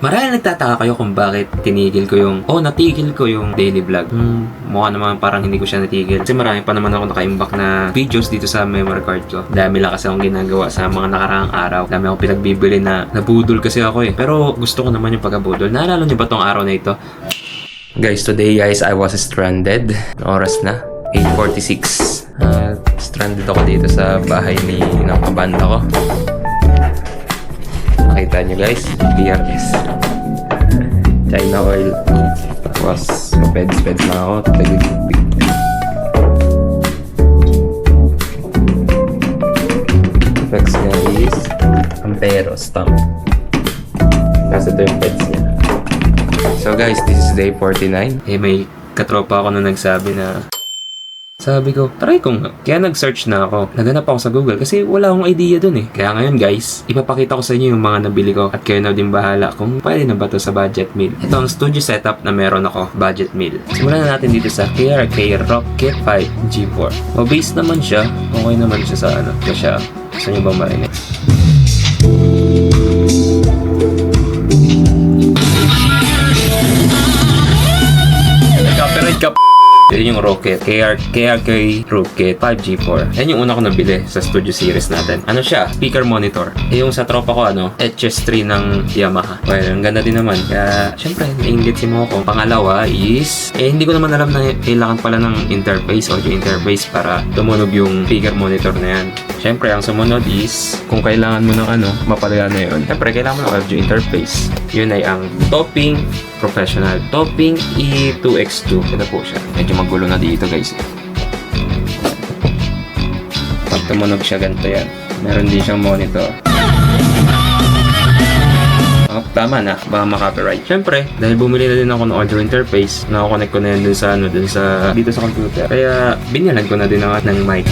Marahil nagtataka kayo kung bakit natigil ko yung daily vlog. Mukha naman parang hindi ko siya natigil. Kasi marami pa naman ako nakaimbak na videos dito sa memory card ko. Dami lang kasi akong ginagawa sa mga nakaraang araw. Dami akong pinagbibili na nabudol kasi ako eh. Pero gusto ko naman yung pagkabudol. Naalala niyo ba tong araw na ito? Guys, today I was stranded. Oras na 8:46. Stranded ako dito sa bahay ng kabanda ko. Nakita nyo guys, BRS China oil. Tapos mapeds na ako. Effects niya is Ampero stamp. Kasi ito yung peds niya. So guys, this is day 49. May katropa ako na nagsabi na sabi ko, try ko nga. Kaya nag-search na ako. Naganap ako sa Google kasi wala akong idea dun eh. Kaya ngayon guys, ipapakita ko sa inyo yung mga nabili ko at kayo na din bahala kung pwede na ba to sa budget meal. Ito ang studio setup na meron ako, budget meal. Simulan na natin dito sa KRK Rocket 5 G4. Mabase naman siya. Okay naman siya sa ano. Siya. Gusto nyo ba marinig? Copyright ka. Yun yung Rocket, KRK Rocket 5G4. Yan yung una ko nabili sa studio series natin. Ano siya? Speaker monitor. Yung sa tropa ko, HS3 ng Yamaha. Well, ang ganda din naman. Kaya, syempre, nainggit si Moko. Pangalawa is, hindi ko naman alam na kailangan pala ng interface, audio interface para tumunog yung speaker monitor na yan. Syempre, ang sumunod is, kung kailangan mo ng mapalaga na yun. Syempre, kailangan mo ng audio interface. Yun ay ang Topping Professional. Topping E2X2. Ito po siya. Medyo magulo na dito guys. Pag tumunog siya, ganito yan. Meron din siyang monitor. Tama na, baka maka-copyright. Siyempre, dahil bumili na din ako ng audio interface, nakakonect ko na yan dito sa computer. Kaya, binyalan ko na din ako ng mic.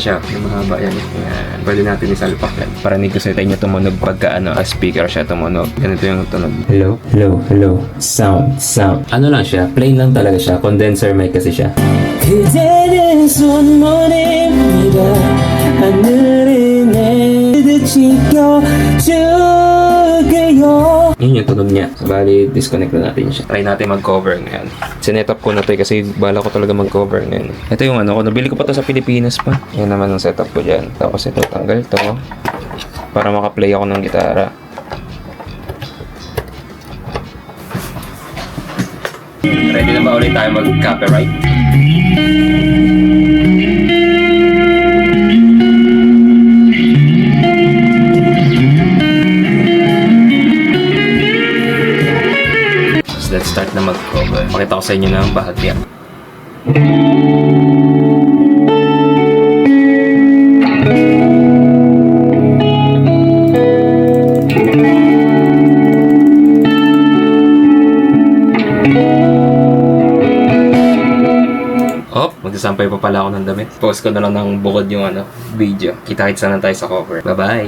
Siya, yung mahaba yan. Yan. Pwede natin isalpak yan. Parinig ko sa inyo tumunog pagka speaker siya tumunog. Ganito yung tunog. Hello. Sound. Ano lang siya? Plain lang talaga siya. Condenser mic kasi siya. 그대는 손머리입니다. 하늘을 내리치고 줄게요. Yun yung tunog niya. So, bali, disconnect na natin siya. Try natin mag-cover ngayon. Sinet-up ko na to kasi bala ko talaga mag-cover ngayon. Ito yung nabili ko pa to sa Pilipinas pa. Yan naman ang setup ko dyan. Tapos ito, tanggal to. Para makaplay ako ng gitara. Ready na ba ulit tayo mag-copyright? Let's start na mag-cover. Pakita ko sa inyo ng bahagya. Magsasampay pa pala ako ng damit. Post ko na lang ng bukod yung video. Kita-kits na lang tayo sa cover. Bye-bye!